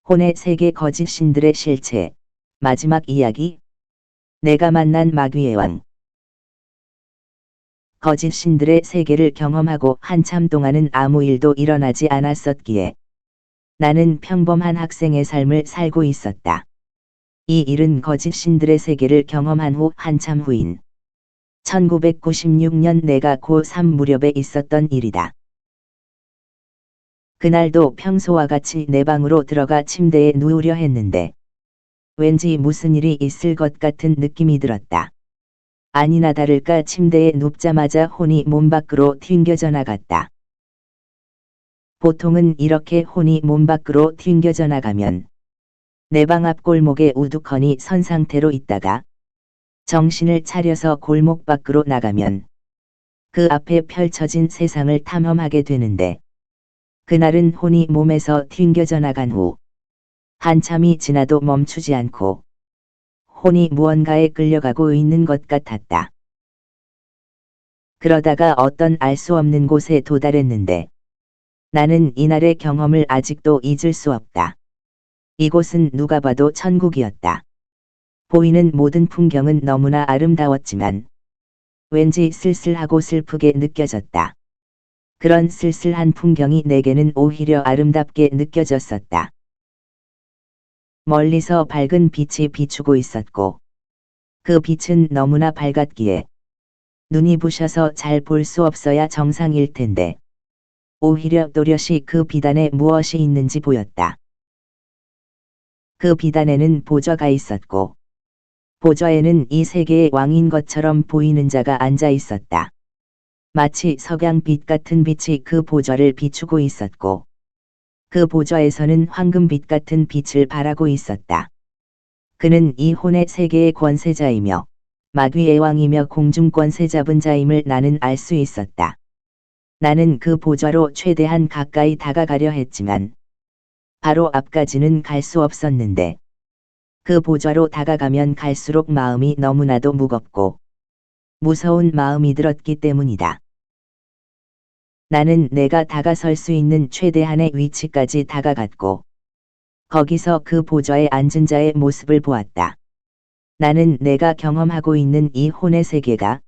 혼의 세계 거짓 신들의 실체. 마지막 이야기. 내가 만난 마귀의 왕. 거짓 신들의 세계를 경험하고 한참 동안은 아무 일도 일어나지 않았었기에 나는 평범한 학생의 삶을 살고 있었다. 이 일은 거짓 신들의 세계를 경험한 후 한참 후인 1996년 내가 고3 무렵에 있었던 일이다. 그날도 평소와 같이 내 방으로 들어가 침대에 누우려 했는데 왠지 무슨 일이 있을 것 같은 느낌이 들었다. 아니나 다를까 침대에 눕자마자 혼이 몸 밖으로 튕겨져 나갔다. 보통은 이렇게 혼이 몸 밖으로 튕겨져 나가면 내 방 앞 골목에 우두커니 선 상태로 있다가 정신을 차려서 골목 밖으로 나가면 그 앞에 펼쳐진 세상을 탐험하게 되는데 그날은 혼이 몸에서 튕겨져 나간 후 한참이 지나도 멈추지 않고 혼이 무언가에 끌려가고 있는 것 같았다. 그러다가 어떤 알 수 없는 곳에 도달했는데 나는 이날의 경험을 아직도 잊을 수 없다. 이곳은 누가 봐도 천국이었다. 보이는 모든 풍경은 너무나 아름다웠지만 왠지 쓸쓸하고 슬프게 느껴졌다. 그런 쓸쓸한 풍경이 내게는 오히려 아름답게 느껴졌었다. 멀리서 밝은 빛이 비추고 있었고 그 빛은 너무나 밝았기에 눈이 부셔서 잘 볼 수 없어야 정상일 텐데 오히려 또렷이 그 빛 안에 무엇이 있는지 보였다. 그 빛 안에는 보좌가 있었고 보좌에는 이 세계의 왕인 것처럼 보이는 자가 앉아 있었다. 마치 석양빛 같은 빛이 그 보좌를 비추고 있었고 그 보좌에서는 황금빛 같은 빛을 발하고 있었다. 그는 이 혼의 세계의 권세자이며 마귀의 왕이며 공중권세 잡은 자임을 나는 알 수 있었다. 나는 그 보좌로 최대한 가까이 다가가려 했지만 바로 앞까지는 갈 수 없었는데 그 보좌로 다가가면 갈수록 마음이 너무나도 무겁고 무서운 마음이 들었기 때문이다. 나는 내가 다가설 수 있는 최대한의 위치까지 다가갔고 거기서 그 보좌에 앉은 자의 모습을 보았다. 나는 내가 경험하고 있는 이 혼의 세계가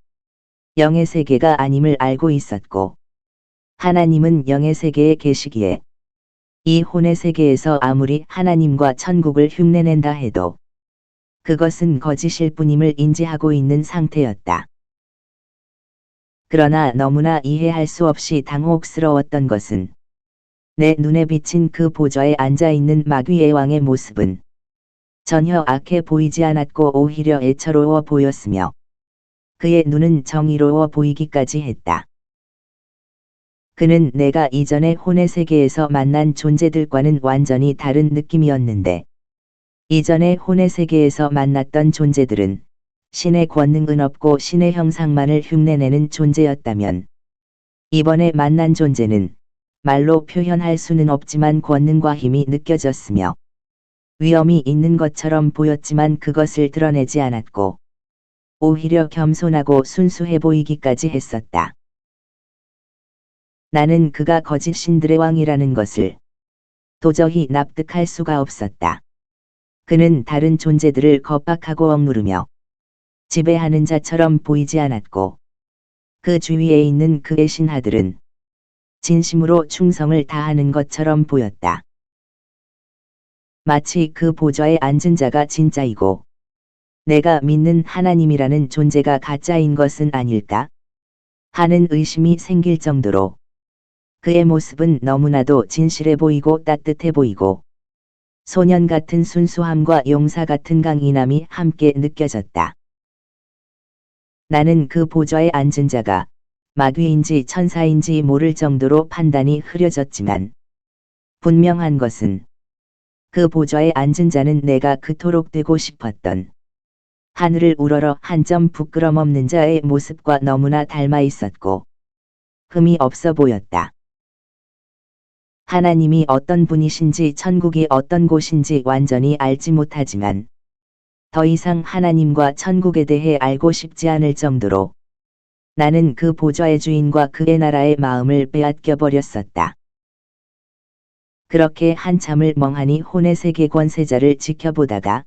영의 세계가 아님을 알고 있었고 하나님은 영의 세계에 계시기에 이 혼의 세계에서 아무리 하나님과 천국을 흉내낸다 해도 그것은 거짓일 뿐임을 인지하고 있는 상태였다. 그러나 너무나 이해할 수 없이 당혹스러웠던 것은 내 눈에 비친 그 보좌에 앉아있는 마귀의 왕의 모습은 전혀 악해 보이지 않았고 오히려 애처로워 보였으며 그의 눈은 정의로워 보이기까지 했다. 그는 내가 이전에 혼의 세계에서 만난 존재들과는 완전히 다른 느낌이었는데 이전에 혼의 세계에서 만났던 존재들은 신의 권능은 없고 신의 형상만을 흉내내는 존재였다면 이번에 만난 존재는 말로 표현할 수는 없지만 권능과 힘이 느껴졌으며 위엄이 있는 것처럼 보였지만 그것을 드러내지 않았고 오히려 겸손하고 순수해 보이기까지 했었다. 나는 그가 거짓 신들의 왕이라는 것을 도저히 납득할 수가 없었다. 그는 다른 존재들을 겁박하고 억누르며 지배하는 자처럼 보이지 않았고 그 주위에 있는 그의 신하들은 진심으로 충성을 다하는 것처럼 보였다. 마치 그 보좌에 앉은 자가 진짜이고 내가 믿는 하나님이라는 존재가 가짜인 것은 아닐까 하는 의심이 생길 정도로 그의 모습은 너무나도 진실해 보이고 따뜻해 보이고 소년 같은 순수함과 용사 같은 강인함이 함께 느껴졌다. 나는 그 보좌에 앉은 자가 마귀인지 천사인지 모를 정도로 판단이 흐려졌지만 분명한 것은 그 보좌에 앉은 자는 내가 그토록 되고 싶었던 하늘을 우러러 한 점 부끄럼 없는 자의 모습과 너무나 닮아 있었고 흠이 없어 보였다. 하나님이 어떤 분이신지 천국이 어떤 곳인지 완전히 알지 못하지만 더 이상 하나님과 천국에 대해 알고 싶지 않을 정도로 나는 그 보좌의 주인과 그의 나라의 마음을 빼앗겨 버렸었다. 그렇게 한참을 멍하니 혼의 세계 권세자를 지켜보다가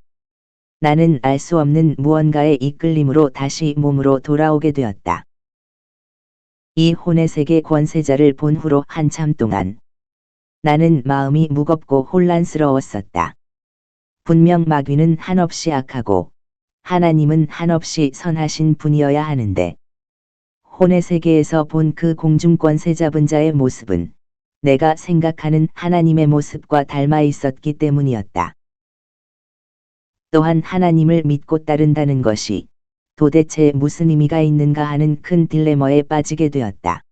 나는 알 수 없는 무언가의 이끌림으로 다시 몸으로 돌아오게 되었다. 이 혼의 세계 권세자를 본 후로 한참 동안 나는 마음이 무겁고 혼란스러웠었다. 분명 마귀는 한없이 악하고 하나님은 한없이 선하신 분이어야 하는데 혼의 세계에서 본 그 공중권세자 자의 모습은 내가 생각하는 하나님의 모습과 닮아 있었기 때문이었다. 또한 하나님을 믿고 따른다는 것이 도대체 무슨 의미가 있는가 하는 큰 딜레마에 빠지게 되었다.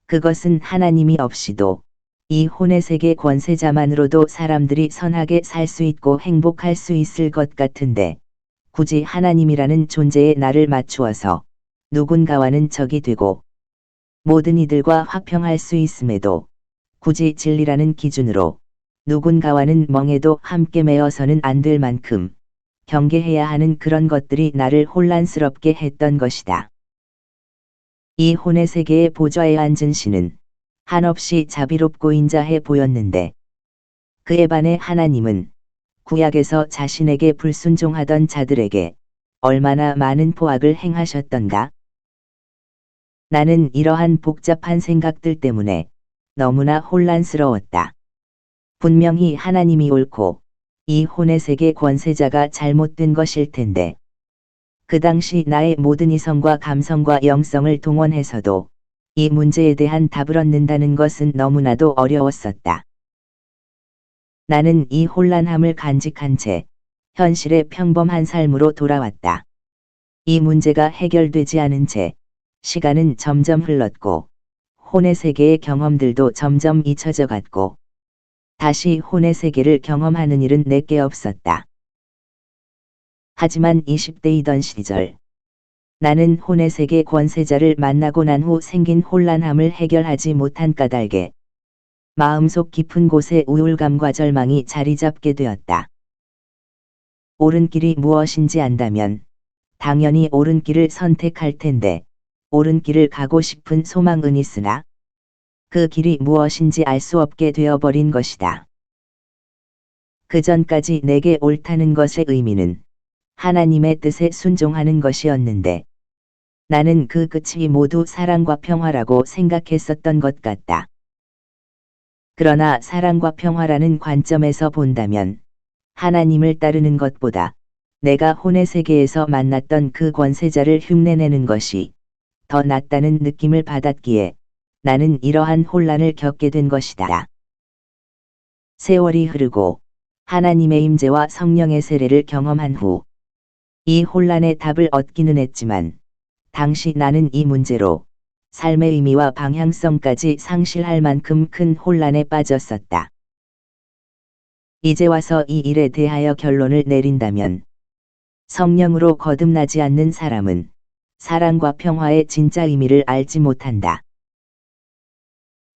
그것은 하나님이 없이도 이 혼의 세계 권세자만으로도 사람들이 선하게 살 수 있고 행복할 수 있을 것 같은데 굳이 하나님이라는 존재에 나를 맞추어서 누군가와는 적이 되고 모든 이들과 화평할 수 있음에도 굳이 진리라는 기준으로 누군가와는 멍해도 함께 매어서는 안 될 만큼 경계해야 하는 그런 것들이 나를 혼란스럽게 했던 것이다. 이 혼의 세계의 보좌에 앉은 신은 한없이 자비롭고 인자해 보였는데 그에 반해 하나님은 구약에서 자신에게 불순종하던 자들에게 얼마나 많은 포악을 행하셨던가? 나는 이러한 복잡한 생각들 때문에 너무나 혼란스러웠다. 분명히 하나님이 옳고 이 혼의 세계 권세자가 잘못된 것일 텐데 그 당시 나의 모든 이성과 감성과 영성을 동원해서도 이 문제에 대한 답을 얻는다는 것은 너무나도 어려웠었다. 나는 이 혼란함을 간직한 채 현실의 평범한 삶으로 돌아왔다. 이 문제가 해결되지 않은 채 시간은 점점 흘렀고 혼의 세계의 경험들도 점점 잊혀져 갔고 다시 혼의 세계를 경험하는 일은 내게 없었다. 하지만 20대이던 시절 나는 혼의 세계 권세자를 만나고 난 후 생긴 혼란함을 해결하지 못한 까닭에 마음속 깊은 곳에 우울감과 절망이 자리 잡게 되었다. 옳은 길이 무엇인지 안다면 당연히 옳은 길을 선택할 텐데 옳은 길을 가고 싶은 소망은 있으나 그 길이 무엇인지 알 수 없게 되어버린 것이다. 그 전까지 내게 옳다는 것의 의미는 하나님의 뜻에 순종하는 것이었는데 나는 그 끝이 모두 사랑과 평화라고 생각했었던 것 같다. 그러나 사랑과 평화라는 관점에서 본다면 하나님을 따르는 것보다 내가 혼의 세계에서 만났던 그 권세자를 흉내내는 것이 더 낫다는 느낌을 받았기에 나는 이러한 혼란을 겪게 된 것이다. 세월이 흐르고 하나님의 임재와 성령의 세례를 경험한 후 이 혼란의 답을 얻기는 했지만 당시 나는 이 문제로 삶의 의미와 방향성까지 상실할 만큼 큰 혼란에 빠졌었다. 이제 와서 이 일에 대하여 결론을 내린다면 성령으로 거듭나지 않는 사람은 사랑과 평화의 진짜 의미를 알지 못한다.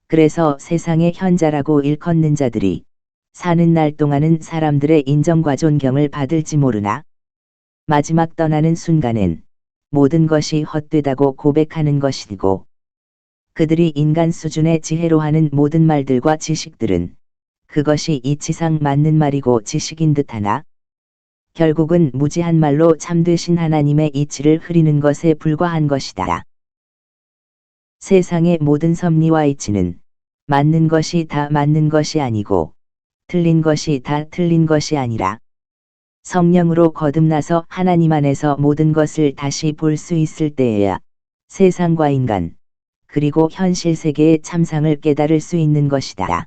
그래서 세상의 현자라고 일컫는 자들이 사는 날 동안은 사람들의 인정과 존경을 받을지 모르나 마지막 떠나는 순간엔 모든 것이 헛되다고 고백하는 것이고 그들이 인간 수준의 지혜로 하는 모든 말들과 지식들은 그것이 이치상 맞는 말이고 지식인 듯하나 결국은 무지한 말로 참되신 하나님의 이치를 흐리는 것에 불과한 것이다. 세상의 모든 섭리와 이치는 맞는 것이 다 맞는 것이 아니고 틀린 것이 다 틀린 것이 아니라 성령으로 거듭나서 하나님 안에서 모든 것을 다시 볼 수 있을 때에야 세상과 인간 그리고 현실 세계의 참상을 깨달을 수 있는 것이다.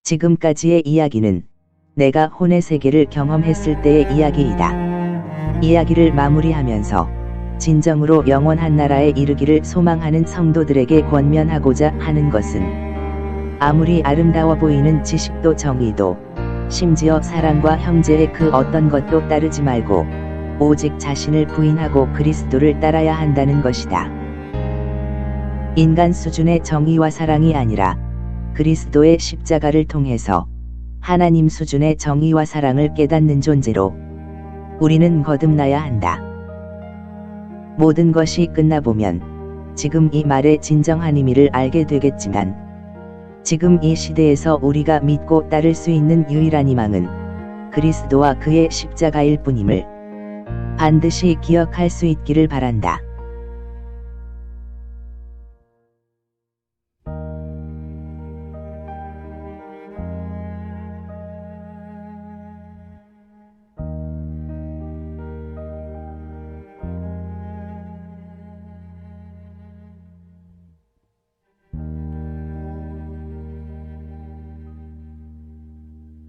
지금까지의 이야기는 내가 혼의 세계를 경험했을 때의 이야기이다. 이야기를 마무리하면서 진정으로 영원한 나라에 이르기를 소망하는 성도들에게 권면하고자 하는 것은 아무리 아름다워 보이는 지식도 정의도 심지어 사랑과 형제의 그 어떤 것도 따르지 말고 오직 자신을 부인하고 그리스도를 따라야 한다는 것이다. 인간 수준의 정의와 사랑이 아니라 그리스도의 십자가를 통해서 하나님 수준의 정의와 사랑을 깨닫는 존재로 우리는 거듭나야 한다. 모든 것이 끝나보면 지금 이 말의 진정한 의미를 알게 되겠지만 지금 이 시대에서 우리가 믿고 따를 수 있는 유일한 희망은 그리스도와 그의 십자가일 뿐임을 반드시 기억할 수 있기를 바란다.